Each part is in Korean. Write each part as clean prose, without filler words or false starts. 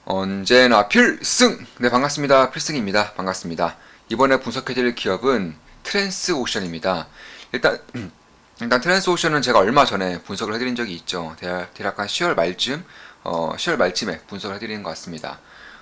언제나 필승! 네, 반갑습니다. 필승입니다. 반갑습니다. 이번에 분석해드릴 기업은 트랜스오션입니다. 일단, 일단 트랜스오션은 제가 얼마 전에 분석을 해드린 적이 있죠. 대략 한 10월 말쯤, 10월 말쯤에 분석을 해드리는 것 같습니다.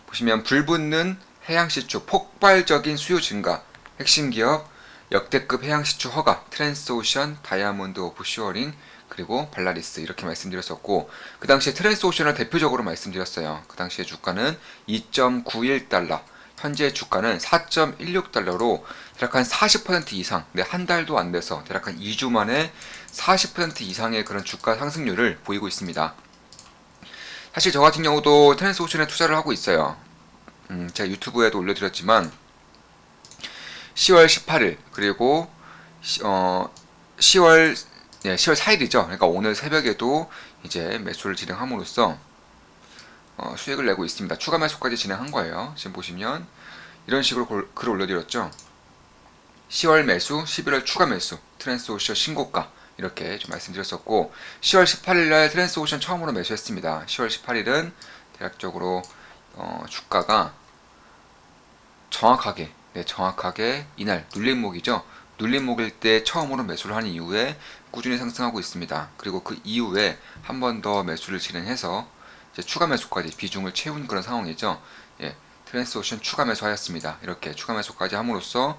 보시면 불붙는 해양시추 폭발적인 수요 증가, 핵심 기업, 역대급 해양시추 허가, 트랜스오션, 다이아몬드 오프쇼어링, 그리고 발라리스 이렇게 말씀드렸었고, 그 당시에 트랜스오션을 대표적으로 말씀드렸어요. 그 당시에 주가는 2.91달러, 현재 주가는 4.16달러로 대략 한 40% 이상, 네, 한 달도 안 돼서 대략 한 2주 만에 40% 이상의 그런 주가 상승률을 보이고 있습니다. 사실 저 같은 경우도 트랜스오션에 투자를 하고 있어요. 제가 유튜브에도 올려드렸지만 10월 18일 그리고 10월 4일이죠. 그러니까 오늘 새벽에도 이제 매수를 진행함으로써 수익을 내고 있습니다. 추가 매수까지 진행한 거예요. 지금 보시면 이런 식으로 글을 올려드렸죠. 10월 매수, 11월 추가 매수, 트랜스오션 신고가 이렇게 좀 말씀드렸었고 10월 18일날 트랜스오션 처음으로 매수했습니다. 10월 18일은 대략적으로 주가가 정확하게 이날 눌림목이죠. 눌림목일 때 처음으로 매수를 한 이후에 꾸준히 상승하고 있습니다. 그리고 그 이후에 한 번 더 매수를 진행해서 이제 추가 매수까지 비중을 채운 그런 상황이죠. 예, 트랜스오션 추가 매수하였습니다. 이렇게 추가 매수까지 함으로써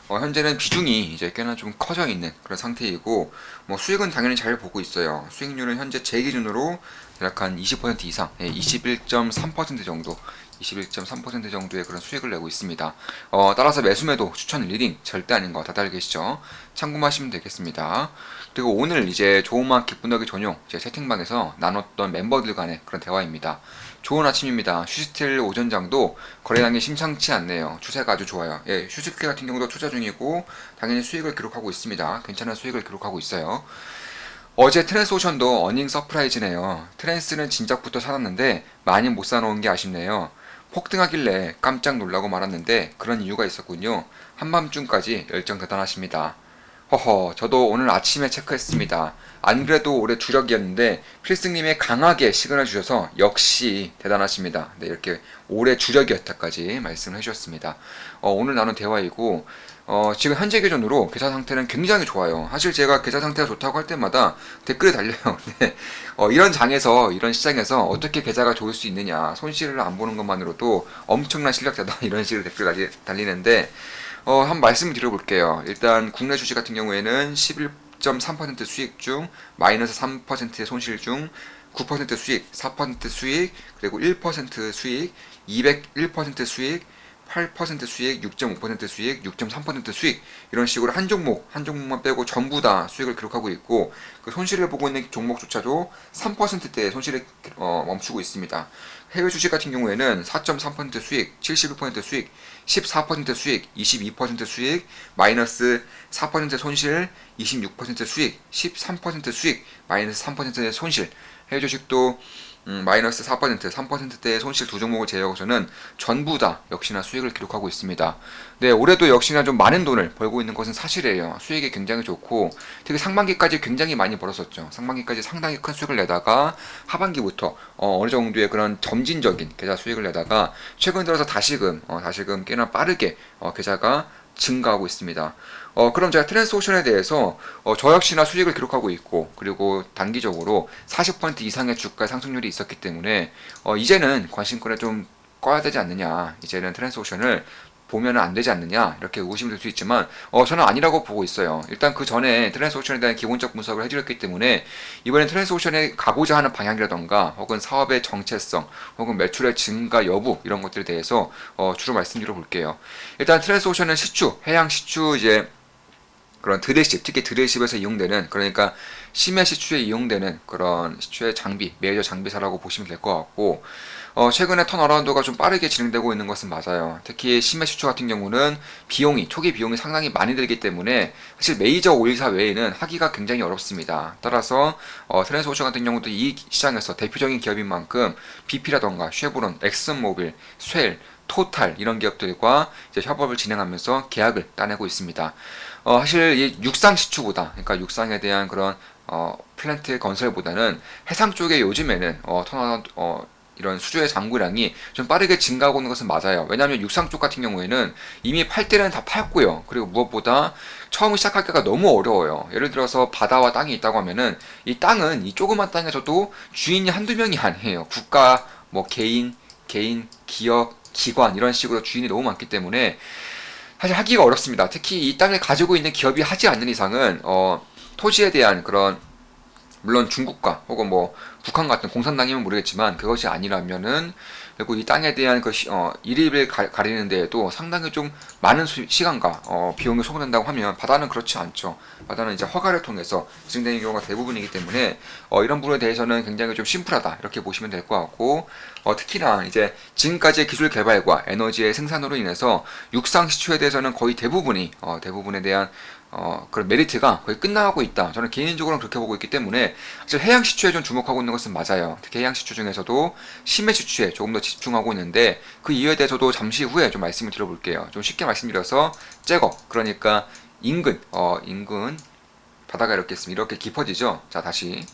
현재는 비중이 이제 꽤나 좀 커져 있는 그런 상태이고, 뭐 수익은 당연히 잘 보고 있어요. 수익률은 현재 제 기준으로 약 한 20% 이상, 21.3% 정도, 21.3% 정도의 그런 수익을 내고 있습니다. 따라서 매수매도 추천 리딩 절대 아닌 거 다들 계시죠? 참고하시면 되겠습니다. 그리고 오늘 이제 좋은맘 기쁜덕이 전용 제 채팅방에서 나눴던 멤버들 간의 그런 대화입니다. 좋은 아침입니다. 휴스틸 오전장도 거래량이 심상치 않네요. 추세가 아주 좋아요. 예, 휴스틸 같은 경우도 투자 중이고 당연히 수익을 기록하고 있습니다. 괜찮은 수익을 기록하고 있어요. 어제 트랜스오션도 어닝 서프라이즈네요. 트랜스는 진작부터 사놨는데 많이 못 사놓은 게 아쉽네요. 폭등하길래 깜짝 놀라고 말았는데 그런 이유가 있었군요. 한밤중까지 열정 대단하십니다. 허허, 저도 오늘 아침에 체크했습니다. 안 그래도 올해 주력이었는데 필승님이 강하게 시그널 주셔서 역시 대단하십니다. 네, 이렇게 올해 주력이었다까지 말씀을 해주셨습니다. 오늘 나눈 대화이고 지금 현재 기준으로 계좌 상태는 굉장히 좋아요. 사실 제가 계좌 상태가 좋다고 할 때마다 댓글이 달려요. 네. 이런 장에서, 이런 시장에서 어떻게 계좌가 좋을 수 있느냐. 손실을 안 보는 것만으로도 엄청난 실력자다. 이런 식으로 댓글 달리는데, 한번 말씀을 드려볼게요. 일단 국내 주식 같은 경우에는 11.3% 수익 중, 마이너스 3%의 손실 중, 9% 수익, 4% 수익, 그리고 1% 수익, 201% 수익, 8% 수익, 6.5% 수익, 6.3% 수익 이런 식으로 한 종목만 빼고 전부 다 수익을 기록하고 있고 그 손실을 보고 있는 종목조차도 3%대의 손실을 멈추고 있습니다. 해외 주식 같은 경우에는 4.3% 수익, 71% 수익, 14% 수익, 22% 수익, 마이너스 4% 손실, 26% 수익, 13% 수익, 마이너스 3%의 손실. 해외 주식도 마이너스 4%, 3%대의 손실 두 종목을 제외하고서는 전부 다 역시나 수익을 기록하고 있습니다. 네, 올해도 역시나 좀 많은 돈을 벌고 있는 것은 사실이에요. 수익이 굉장히 좋고 특히 상반기까지 굉장히 많이 벌었었죠. 상반기까지 상당히 큰 수익을 내다가 하반기부터 어느 정도의 그런 점진적인 계좌 수익을 내다가 최근 들어서 다시금 꽤나 빠르게 계좌가 증가하고 있습니다. 그럼 제가 트랜스오션에 대해서 저 역시나 수익을 기록하고 있고 그리고 단기적으로 40% 이상의 주가 상승률이 있었기 때문에 이제는 관심권에 좀 꺼야 되지 않느냐, 이제는 트랜스오션을 보면은 안 되지 않느냐 이렇게 의심이 들 수 있지만 저는 아니라고 보고 있어요. 일단 그 전에 트랜스오션에 대한 기본적 분석을 해드렸기 때문에 이번엔 트랜스오션에 가고자 하는 방향이라던가 혹은 사업의 정체성 혹은 매출의 증가 여부 이런 것들에 대해서 주로 말씀드려 볼게요. 일단 트랜스오션은 시추, 해양 시추 이제 그런 드레십, 특히 드레십에서 이용되는, 그러니까 심야 시추에 이용되는 그런 시추의 장비, 메이저 장비사라고 보시면 될 것 같고 최근에 턴어라운드가 좀 빠르게 진행되고 있는 것은 맞아요. 특히 심야 시추 같은 경우는 초기 비용이 상당히 많이 들기 때문에 사실 메이저 오일사 외에는 하기가 굉장히 어렵습니다. 따라서 트랜스오션 같은 경우도 이 시장에서 대표적인 기업인 만큼 BP라던가 쉐보론, 엑슨모빌, 쉘, 토탈 이런 기업들과 이제 협업을 진행하면서 계약을 따내고 있습니다. 사실 이 육상 시추보다, 그러니까 육상에 대한 그런 플랜트 건설보다는 해상 쪽에 요즘에는 이런 수주의 잔고량이 좀 빠르게 증가하고 있는 것은 맞아요. 왜냐하면 육상 쪽 같은 경우에는 이미 팔 때는 다 팔고요. 그리고 무엇보다 처음 시작하기가 너무 어려워요. 예를 들어서 바다와 땅이 있다고 하면은 이 땅은 이 조그만 땅에서도 주인이 한두 명이 아니에요. 국가, 뭐 개인, 기업, 기관 이런 식으로 주인이 너무 많기 때문에 사실 하기가 어렵습니다. 특히 이 땅을 가지고 있는 기업이 하지 않는 이상은 토지에 대한 그런 물론 중국과 혹은 뭐 북한 같은 공산당이면 모르겠지만 그것이 아니라면은 그리고 이 땅에 대한 그 이입을 가리는 데에도 상당히 좀 많은 시간과 비용이 소모된다고 하면 바다는 그렇지 않죠. 바다는 이제 허가를 통해서 진행되는 경우가 대부분이기 때문에 이런 부분에 대해서는 굉장히 좀 심플하다 이렇게 보시면 될 것 같고 특히나 이제 지금까지의 기술 개발과 에너지의 생산으로 인해서 육상 시추에 대해서는 거의 대부분에 대한 그런 메리트가 거의 끝나가고 있다. 저는 개인적으로는 그렇게 보고 있기 때문에 사실 해양 시추에 좀 주목하고 있는 것은 맞아요. 특히 해양 시추 중에서도 심해 시추에 조금 더 집중하고 있는데 그 이유에 대해서도 잠시 후에 좀 말씀을 드려볼게요. 좀 쉽게 말씀드려서 잭업 그러니까 인근 바다가 이렇게 있으면 이렇게 깊어지죠. 자 다시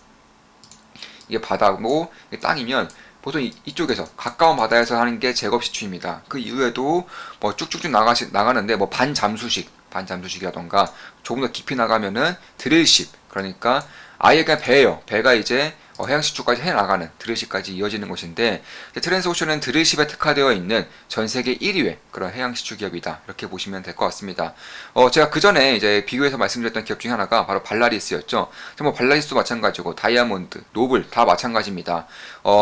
이게 바다고 이게 땅이면 보통 이쪽에서 가까운 바다에서 하는 게 잭업 시추입니다. 그 이후에도 뭐 쭉쭉쭉 나가는데 뭐 반잠수식이라던가 조금 더 깊이 나가면은 드릴십 그러니까 아예 그냥 배예요. 배가 이제 해양시추까지 해나가는 드릴십까지 이어지는 곳인데 트랜스오션은 드릴십에 특화되어 있는 전 세계 1위의 그런 해양시추 기업이다 이렇게 보시면 될 것 같습니다. 제가 그 전에 이제 비교해서 말씀드렸던 기업 중에 하나가 바로 발라리스였죠. 뭐 발라리스도 마찬가지고 다이아몬드, 노블 다 마찬가지입니다.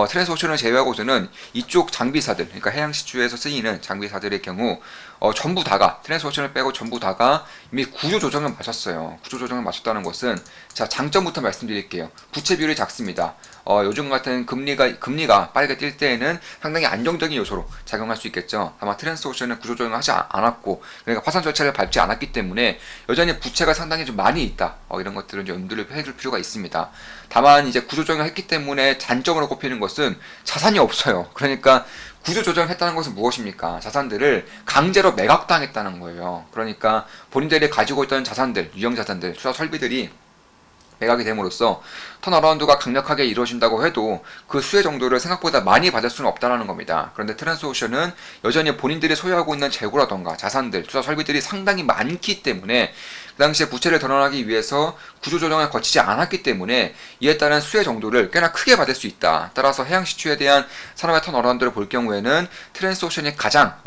트랜스오션을 제외하고서는 이쪽 장비사들 그러니까 해양시추에서 쓰이는 장비사들의 경우 전부 다가 트랜스오션을 빼고 전부 다가 이미 구조조정을 마쳤어요. 구조조정을 마쳤다는 것은 자 장점부터 말씀드릴게요. 부채 비율이 작습니다. 요즘 같은 금리가 빠르게 뛸 때에는 상당히 안정적인 요소로 작용할 수 있겠죠. 다만 트랜스오션은 구조조정을 하지 않았고 그러니까 파산 절차를 밟지 않았기 때문에 여전히 부채가 상당히 좀 많이 있다. 이런 것들은 좀 염두를 해둘 필요가 있습니다. 다만 이제 구조조정을 했기 때문에 단점으로 꼽히는 것은 자산이 없어요. 그러니까 구조조정을 했다는 것은 무엇입니까? 자산들을 강제로 매각당했다는 거예요. 그러니까 본인들이 가지고 있던 자산들, 유형 자산들, 투자 설비들이 매각이 됨으로써 턴어라운드가 강력하게 이루어진다고 해도 그 수혜 정도를 생각보다 많이 받을 수는 없다는 겁니다. 그런데 트랜스오션은 여전히 본인들이 소유하고 있는 재고라던가 자산들, 투자 설비들이 상당히 많기 때문에 그 당시에 부채를 덜어내기 위해서 구조조정을 거치지 않았기 때문에 이에 따른 수혜 정도를 꽤나 크게 받을 수 있다. 따라서 해양시추에 대한 산업의 턴어라운드를 볼 경우에는 트랜스오션이 가장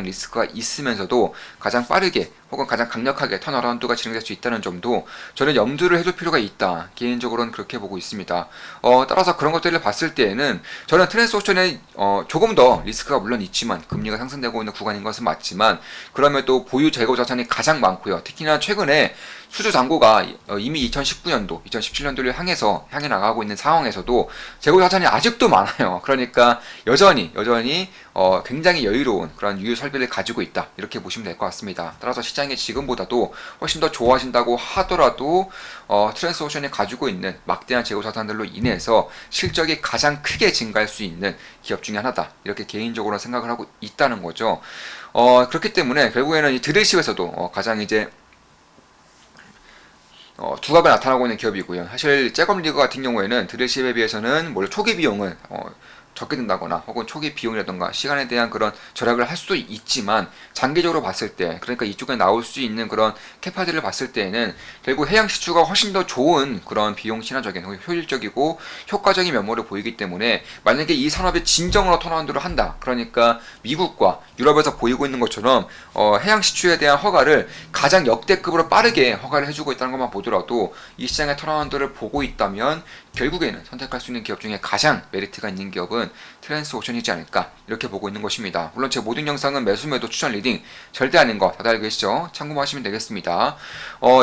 리스크가 있으면서도 가장 빠르게 혹은 가장 강력하게 턴어라운드가 진행될 수 있다는 점도 저는 염두를 해둘 필요가 있다. 개인적으로는 그렇게 보고 있습니다. 따라서 그런 것들을 봤을 때에는 저는 트랜스오션에 조금 더 리스크가 물론 있지만 금리가 상승되고 있는 구간인 것은 맞지만 그럼에도 보유 재고 자산이 가장 많고요. 특히나 최근에 수주 잔고가 이미 2019년도, 2017년도를 향해 나가고 있는 상황에서도 재고 자산이 아직도 많아요. 그러니까 여전히 굉장히 여유로운 그런 유효 설비를 가지고 있다. 이렇게 보시면 될 것 같습니다. 따라서 시장이 지금보다도 훨씬 더 좋아진다고 하더라도 트랜스오션이 가지고 있는 막대한 재고 자산들로 인해서 실적이 가장 크게 증가할 수 있는 기업 중에 하나다. 이렇게 개인적으로 생각을 하고 있다는 거죠. 그렇기 때문에 결국에는 이 드릴십에서도 가장 이제 두각이 나타나고 있는 기업이고요. 사실 잭업 리그 같은 경우에는 드릴십에 비해서는 초기 비용은 적게 든다거나 혹은 초기 비용이라던가 시간에 대한 그런 절약을 할 수도 있지만 장기적으로 봤을 때 그러니까 이쪽에 나올 수 있는 그런 캐파들을 봤을 때에는 결국 해양 시추가 훨씬 더 좋은 그런 비용 친화적인 효율적이고 효과적인 면모를 보이기 때문에 만약에 이 산업이 진정으로 턴어라운드를 한다. 그러니까 미국과 유럽에서 보이고 있는 것처럼 해양 시추에 대한 허가를 가장 역대급으로 빠르게 허가를 해주고 있다는 것만 보더라도 이 시장의 턴어라운드를 보고 있다면 결국에는 선택할 수 있는 기업 중에 가장 메리트가 있는 기업은 트랜스오션이지 않을까 이렇게 보고 있는 것입니다. 물론 제 모든 영상은 매수 매도 추천 리딩 절대 아닌 거 다들 알고 계시죠? 참고하시면 되겠습니다.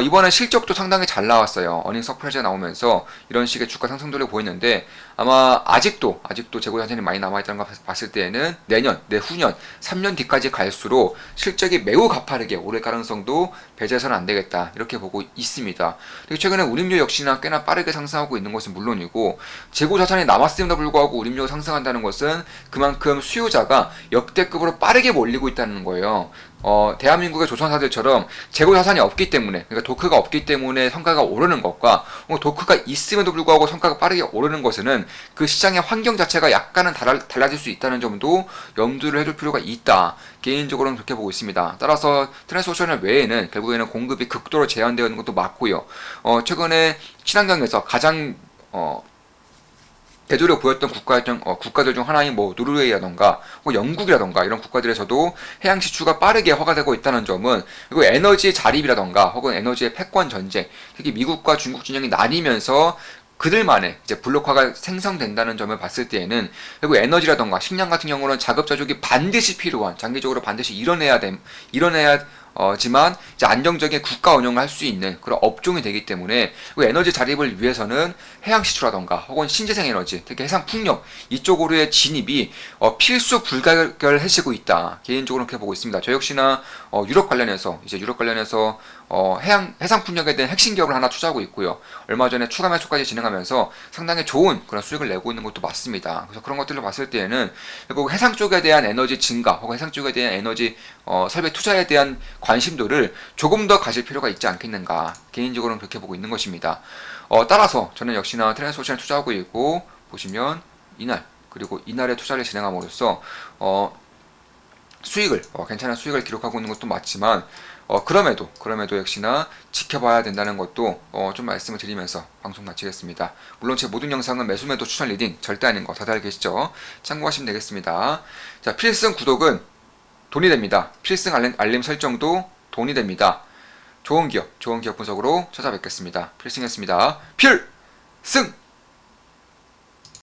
이번에 실적도 상당히 잘 나왔어요. 어닝 서프라이즈가 나오면서 이런 식의 주가 상승도를 보였는데 아마 아직도 재고 자산이 많이 남아있다는 거 봤을 때에는 내년, 내후년, 3년 뒤까지 갈수록 실적이 매우 가파르게 오를 가능성도 배제해서는 안 되겠다 이렇게 보고 있습니다. 그리고 최근에 운임료 역시나 꽤나 빠르게 상승하고 있는 것은 물론이고 재고 자산이 남았음에도 불구하고 운임료가 상승한다는 것은 그만큼 수요자가 역대급으로 빠르게 몰리고 있다는 거예요. 대한민국의 조선사들처럼 재고 자산이 없기 때문에, 그러니까 도크가 없기 때문에 성과가 오르는 것과 도크가 있음에도 불구하고 성과가 빠르게 오르는 것은 그 시장의 환경 자체가 약간은 달라질 수 있다는 점도 염두를 해둘 필요가 있다. 개인적으로는 그렇게 보고 있습니다. 따라서 트랜스오션을 외에는 결국에는 공급이 극도로 제한되어 있는 것도 맞고요. 최근에 친환경에서 가장 대조를 보였던 국가들 중 하나인 뭐 노르웨이라던가 영국이라던가 이런 국가들에서도 해양 시추가 빠르게 허가되고 있다는 점은, 그리고 에너지의 자립이라던가 혹은 에너지의 패권 전쟁, 특히 미국과 중국 진영이 나뉘면서 그들만의 이제 블록화가 생성된다는 점을 봤을 때에는, 그리고 에너지라던가 식량 같은 경우는 자급자족이 반드시 필요한, 장기적으로 반드시 지만 이제 안정적인 국가 운영을 할 수 있는 그런 업종이 되기 때문에, 그 에너지 자립을 위해서는 해양 시추라던가 혹은 신재생 에너지, 특히 해상 풍력 이쪽으로의 진입이 필수 불가결해지고 있다. 개인적으로 그렇게 보고 있습니다. 저 역시나 유럽 관련해서 해상 풍력에 대한 핵심 기업을 하나 투자하고 있고요. 얼마 전에 추가 매수까지 진행하면서 상당히 좋은 그런 수익을 내고 있는 것도 맞습니다. 그래서 그런 것들을 봤을 때에는 결국 해상 쪽에 대한 에너지 증가 혹은 해상 쪽에 대한 에너지 설비 투자에 대한 관심도를 조금 더 가질 필요가 있지 않겠는가, 개인적으로는 그렇게 보고 있는 것입니다. 따라서 저는 역시나 트랜스오션에 투자하고 있고, 보시면 그리고 이날에 투자를 진행함으로써 괜찮은 수익을 기록하고 있는 것도 맞지만, 그럼에도 역시나 지켜봐야 된다는 것도 좀 말씀을 드리면서 방송 마치겠습니다. 물론 제 모든 영상은 매수매도 추천 리딩 절대 아닌 거 다들 계시죠? 참고하시면 되겠습니다. 자, 필승 구독은 돈이 됩니다. 필승 알림 설정도 돈이 됩니다. 좋은 기업 분석으로 찾아뵙겠습니다. 필승이었습니다. 필승!